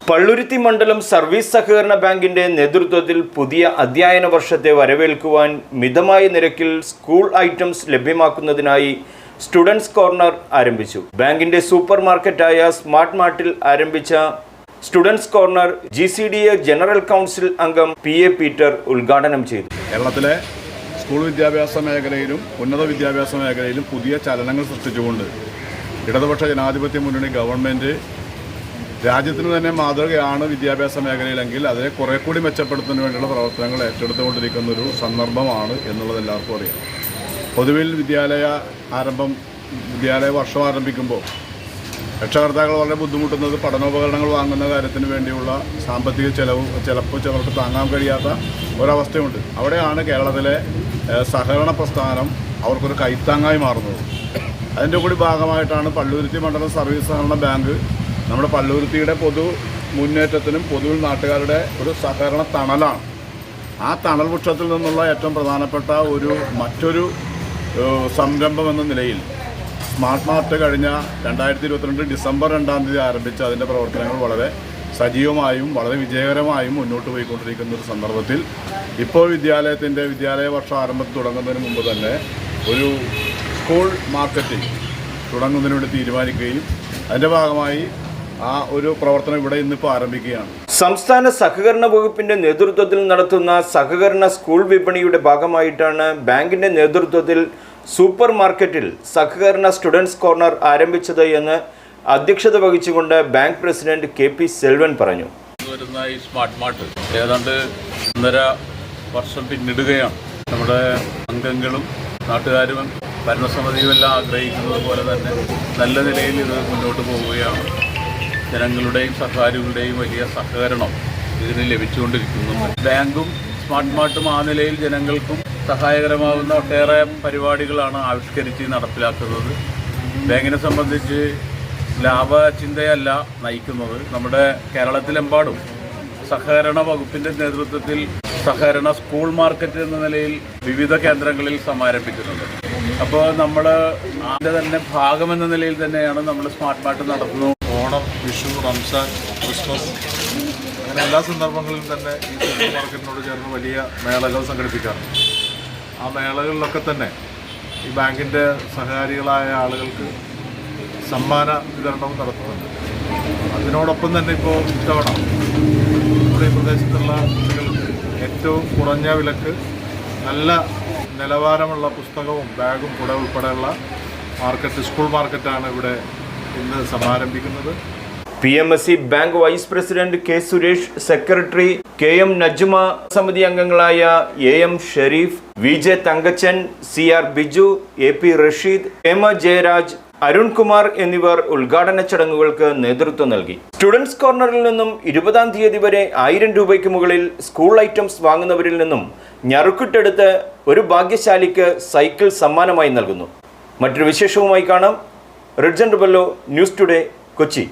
പള്ളുരുത്തി മണ്ഡലം സർവീസ് സഹകരണ ബാങ്കിന്റെ നേതൃത്വത്തിൽ പുതിയ അധ്യയന വർഷത്തെ വരവേൽക്കുവാൻ മിതമായ നിരക്കിൽ സ്കൂൾ ഐറ്റംസ് ലഭ്യമാക്കുന്നതിനായി സ്റ്റുഡൻസ് കോർണർ ആരംഭിച്ചു. ബാങ്കിന്റെ സൂപ്പർ മാർക്കറ്റായ സ്മാർട്ട് മാർട്ടിൽ ആരംഭിച്ച students corner GCDA general council അംഗം PA പീറ്റർ ഉദ്ഘാടനം ചെയ്തു. കേരളത്തിലെ സ്കൂൾ വിദ്യാഭ്യാസ മേഖലയിലും ഉന്നത വിദ്യാഭ്യാസ മേഖലയിലും പുതിയ ചലനങ്ങൾ സൃഷ്ടിച്ചുകൊണ്ട് ഇടതുപക്ഷ ജനാധിപത്യ മുന്നണി ഗവൺമെൻറ് രാജ്യത്തിന് തന്നെ മാതൃകയാണ് വിദ്യാഭ്യാസ മേഖലയിലെങ്കിൽ അതിനെ കുറെ കൂടി മെച്ചപ്പെടുത്തുന്നതിന് വേണ്ടിയുള്ള പ്രവർത്തനങ്ങൾ ഏറ്റെടുത്തുകൊണ്ടിരിക്കുന്നൊരു സന്ദർഭമാണ് എന്നുള്ളത് എല്ലാവർക്കും അറിയാം. പൊതുവിൽ വിദ്യാലയ വർഷം ആരംഭിക്കുമ്പോൾ രക്ഷകർത്താക്കൾ വളരെ ബുദ്ധിമുട്ടുന്നത് പഠനോപകരണങ്ങൾ വാങ്ങുന്ന കാര്യത്തിന് വേണ്ടിയുള്ള സാമ്പത്തിക ചിലപ്പോൾ ചിലർക്ക് താങ്ങാൻ കഴിയാത്ത ഒരവസ്ഥയുണ്ട്. അവിടെയാണ് കേരളത്തിലെ സഹകരണ പ്രസ്ഥാനം അവർക്കൊരു കൈത്താങ്ങായി മാറുന്നത്. അതിൻ്റെ കൂടി ഭാഗമായിട്ടാണ് പള്ളുരുത്തി മണ്ഡലം സർവീസ് സഹകരണ ബാങ്ക് നമ്മുടെ പള്ളുരുത്തിയുടെ പൊതു മുന്നേറ്റത്തിനും പൊതുവിൽ നാട്ടുകാരുടെ ഒരു സഹകരണ തണലാണ്. ആ തണൽ വൃക്ഷത്തിൽ നിന്നുള്ള ഏറ്റവും പ്രധാനപ്പെട്ട മറ്റൊരു സംരംഭം എന്ന നിലയിൽ സ്മാർട്ട് മാർട്ട് കഴിഞ്ഞ 2022 ഡിസംബർ 2 ആരംഭിച്ച അതിൻ്റെ പ്രവർത്തനങ്ങൾ വളരെ സജീവമായും വളരെ വിജയകരമായും മുന്നോട്ട് പോയിക്കൊണ്ടിരിക്കുന്ന ഒരു സന്ദർഭത്തിൽ ഇപ്പോൾ വിദ്യാലയ വർഷം ആരംഭത്തിൽ തുടങ്ങുന്നതിന് മുമ്പ് തന്നെ ഒരു സ്കൂൾ മാർക്കറ്റിംഗ് തുടങ്ങുന്നതിന് വേണ്ടി തീരുമാനിക്കുകയും അതിൻ്റെ ഭാഗമായി ആ ഒരു പ്രവർത്തനം ഇവിടെ ഇന്നിപ്പോൾ ആരംഭിക്കുകയാണ്. സംസ്ഥാന സഹകരണ വകുപ്പിന്റെ നേതൃത്വത്തിൽ നടത്തുന്ന സഹകരണ സ്കൂൾ വിപണിയുടെ ഭാഗമായിട്ടാണ് ബാങ്കിന്റെ നേതൃത്വത്തിൽ സൂപ്പർ മാർക്കറ്റിൽ സഹകരണ സ്റ്റുഡൻസ് കോർണർ ആരംഭിച്ചത് എന്ന് അധ്യക്ഷത വഹിച്ചുകൊണ്ട് ബാങ്ക് പ്രസിഡന്റ് KP സെൽവൻ പറഞ്ഞു. വരുന്ന ഈ സ്മാർട്ട് മാർട്ട് ഏതാണ്ട് 1.5 വർഷം പിന്നിടുകയാണ്. നമ്മുടെ അംഗങ്ങളും നാട്ടുകാരും ഭരണസമിതിയും എല്ലാം ആഗ്രഹിക്കുന്നത് പോലെ തന്നെ നല്ല നിലയിൽ ഇത് മുന്നോട്ട് പോവുകയാണ്. ജനങ്ങളുടെയും സർക്കാരുകളുടെയും വലിയ സഹകരണം ഇതിന് ലഭിച്ചുകൊണ്ടിരിക്കുന്നുണ്ട്. ബാങ്കും സ്മാർട്ട് മാർട്ടും ആ നിലയിൽ ജനങ്ങൾക്കും സഹായകരമാകുന്ന ഒട്ടേറെ പരിപാടികളാണ് ആവിഷ്കരിച്ച് നടപ്പിലാക്കുന്നത്. ബാങ്കിനെ സംബന്ധിച്ച് ലാഭചിന്തയല്ല നയിക്കുന്നത്. നമ്മുടെ കേരളത്തിലെമ്പാടും സഹകരണ വകുപ്പിൻ്റെ നേതൃത്വത്തിൽ സഹകരണ സ്കൂൾ മാർക്കറ്റ് എന്ന നിലയിൽ വിവിധ കേന്ദ്രങ്ങളിൽ സമാരംഭിക്കുന്നുണ്ട്. അപ്പോൾ നമ്മൾ അതിൻ്റെ തന്നെ ഭാഗമെന്ന നിലയിൽ തന്നെയാണ് നമ്മൾ സ്മാർട്ട് മാർട്ട് നടത്തുന്നത്. ഓണം, വിഷു, റംസാൻ, ക്രിസ്മസ് അങ്ങനെ എല്ലാ സന്ദർഭങ്ങളിലും തന്നെ ഈ സൂപ്പർ മാർക്കറ്റിനോട് ചേർന്ന് വലിയ മേളകൾ സംഘടിപ്പിക്കാറുണ്ട്. ആ മേളകളിലൊക്കെ തന്നെ ഈ ബാങ്കിൻ്റെ സഹകാരികളായ ആളുകൾക്ക് സമ്മാന വിതരണവും നടത്തുന്നുണ്ട്. അതിനോടൊപ്പം തന്നെ ഇപ്പോൾ ഇത്തവണ നമ്മുടെ ഈ പ്രദേശത്തുള്ള കുട്ടികൾക്ക് ഏറ്റവും കുറഞ്ഞ വിലക്ക് നല്ല നിലവാരമുള്ള പുസ്തകവും ബാഗും കുട ഉൾപ്പെടെയുള്ള സ്കൂൾ മാർക്കറ്റാണ് ഇവിടെ ഇന്ന് സമാരംഭിക്കുന്നത്. PMSE bank vice president K Suresh, secretary KM Najma, സമിതി അംഗങ്ങളായ AM Sharif, VJ Thankachan, CR Biju, AP Rasheed, എമ Jayaraj, Arunkumar എന്നിവർ ഉദ്ഘാടന ചടങ്ങുകൾക്ക് നേതൃത്വം നൽകി. സ്റ്റുഡൻസ് കോർണറിൽ നിന്നും 20-ാം തീയതി വരെ 1000 രൂപയ്ക്ക് മുകളിൽ സ്കൂൾ ഐറ്റംസ് വാങ്ങുന്നവരിൽ നിന്നും ഞറുക്കിട്ടെടുത്ത് ഒരു ഭാഗ്യശാലിക്ക് സൈക്കിൾ സമ്മാനമായി നൽകുന്നു. മറ്റൊരു വിശേഷവുമായി കാണാം. റിഡ്ജൻ റുബല്ലോ, ന്യൂസ് ടുഡേ, കൊച്ചി.